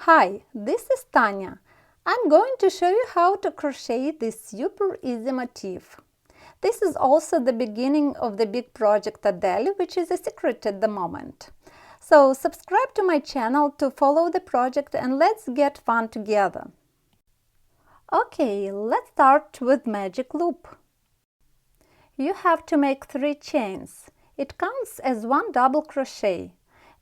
Hi, this is Tanya. I'm going to show you how to crochet this super easy motif. This is also the beginning of the big project Adele, which is a secret at the moment. So subscribe to my channel to follow the project and let's get fun together. Okay, let's start with magic loop. You have to make 3 chains. It counts as 1 double crochet.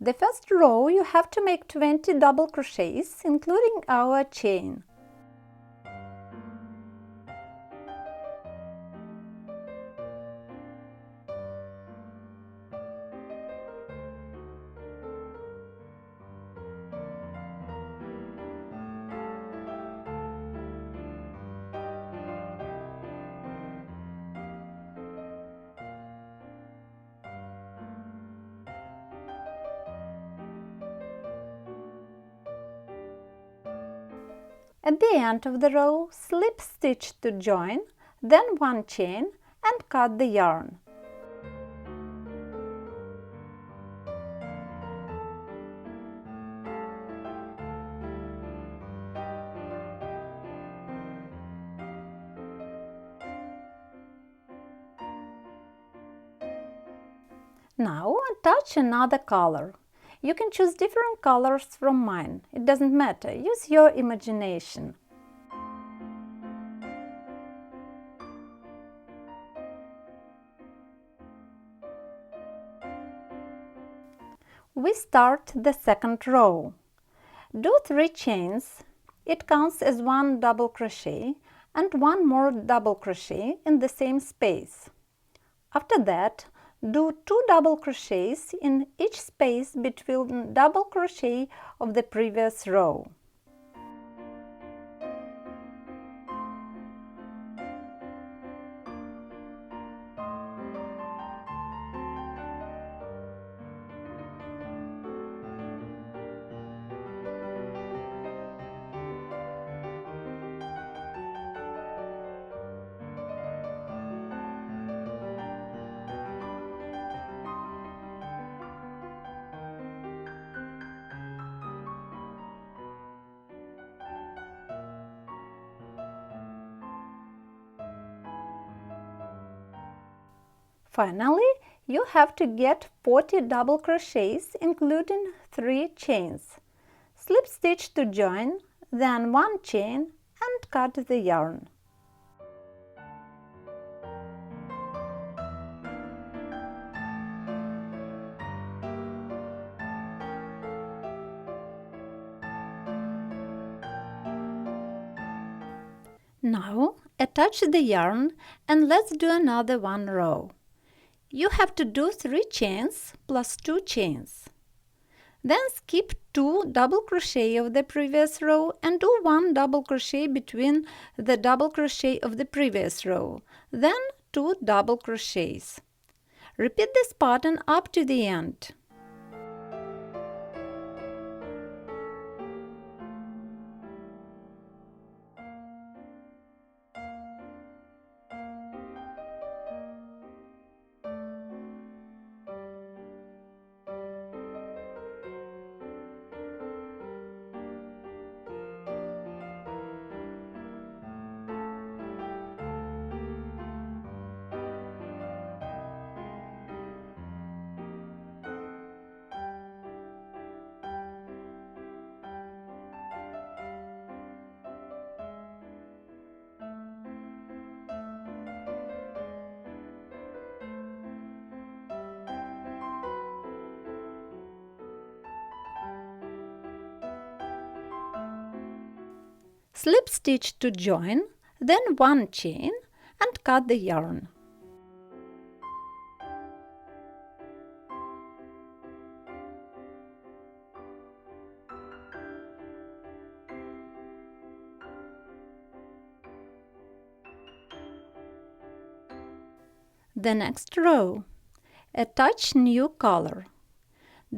The first row you have to make 20 double crochets, including our chain. At the end of the row, slip stitch to join, then 1 chain and cut the yarn. Now attach another color. You can choose different colors from mine. It doesn't matter. Use your imagination. We start the second row. Do 3 chains. It counts as 1 double crochet and 1 more double crochet in the same space. After that, do 2 double crochets in each space between double crochet of the previous row. Finally, you have to get 40 double crochets, including 3 chains. Slip stitch to join, then 1 chain and cut the yarn. Now attach the yarn and let's do another 1 row. You have to do 3 chains plus 2 chains. Then skip 2 double crochet of the previous row and do 1 double crochet between the double crochet of the previous row, then 2 double crochets. Repeat this pattern up to the end. Slip stitch to join, then 1 chain and cut the yarn. The next row. Attach new color.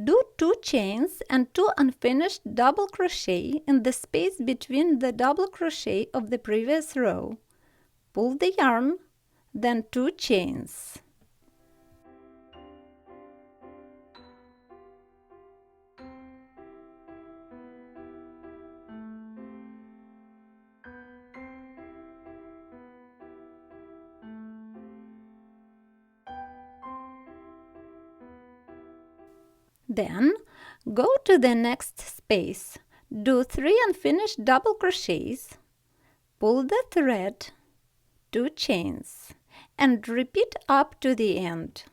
Do 2 chains and 2 unfinished double crochet in the space between the double crochet of the previous row. Pull the yarn, then 2 chains. Then go to the next space, do 3 unfinished double crochets, pull the thread, 2 chains, and repeat up to the end.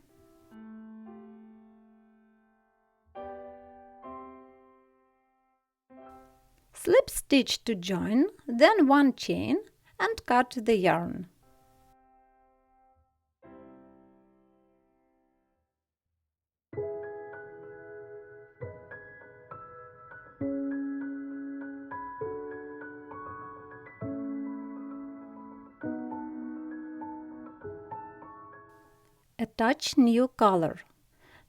Slip stitch to join, then 1 chain, and cut the yarn. Attach new color.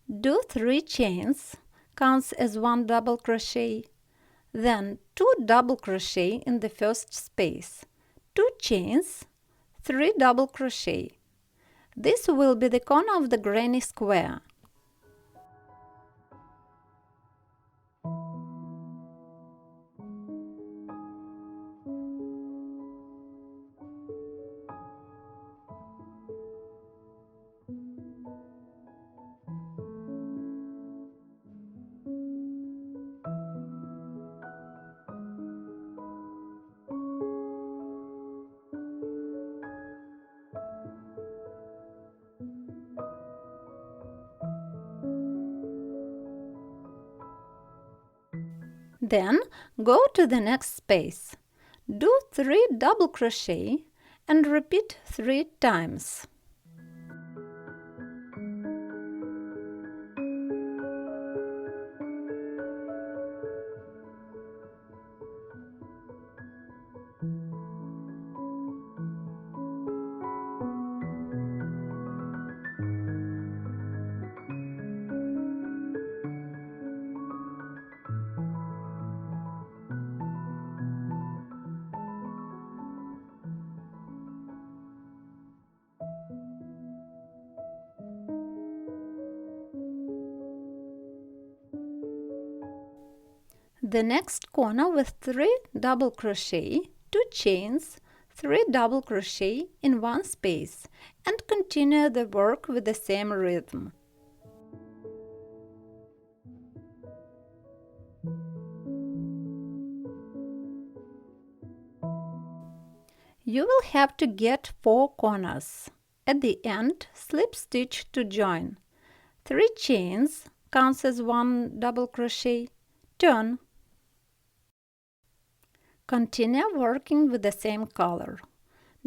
Do 3 chains, counts as 1 double crochet, then 2 double crochet in the first space, 2 chains, 3 double crochet. This will be the corner of the granny square. Then go to the next space. Do 3 double crochet and repeat 3 times. The next corner with 3 double crochet, 2 chains, 3 double crochet in one space, and continue the work with the same rhythm. You will have to get 4 corners. At the end, slip stitch to join. 3 chains, counts as 1 double crochet, turn. Continue working with the same color.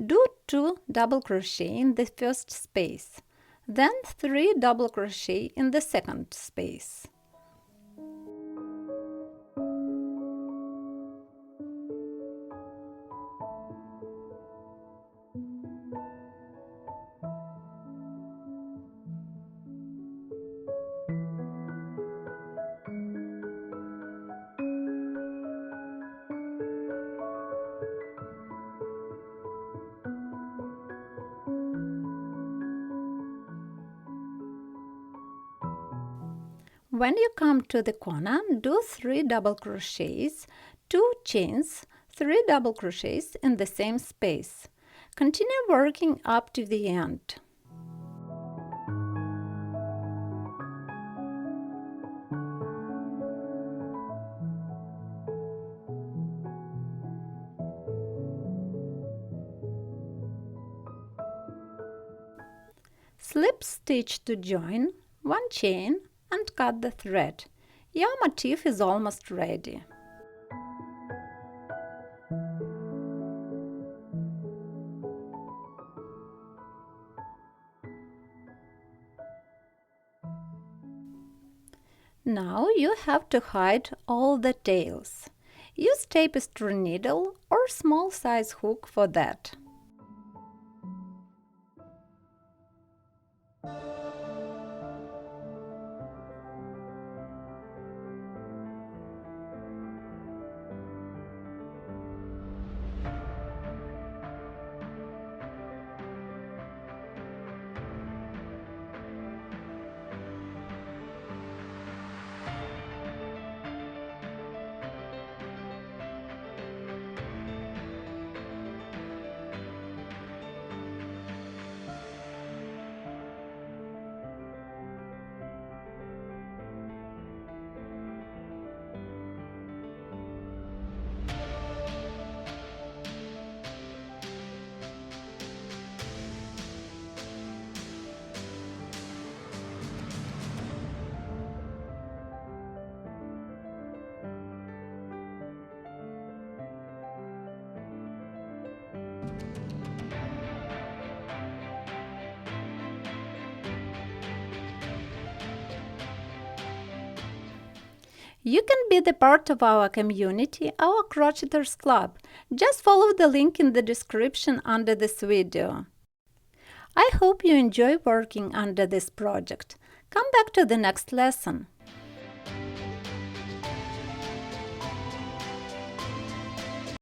Do 2 double crochet in the first space, then 3 double crochet in the second space. When you come to the corner, do 3 double crochets, 2 chains, 3 double crochets in the same space. Continue working up to the end. Slip stitch to join, 1 chain, and cut the thread. Your motif is almost ready. Now you have to hide all the tails. Use tapestry needle or small size hook for that. You can be the part of our community, our Crocheters Club. Just follow the link in the description under this video. I hope you enjoy working under this project. Come back to the next lesson.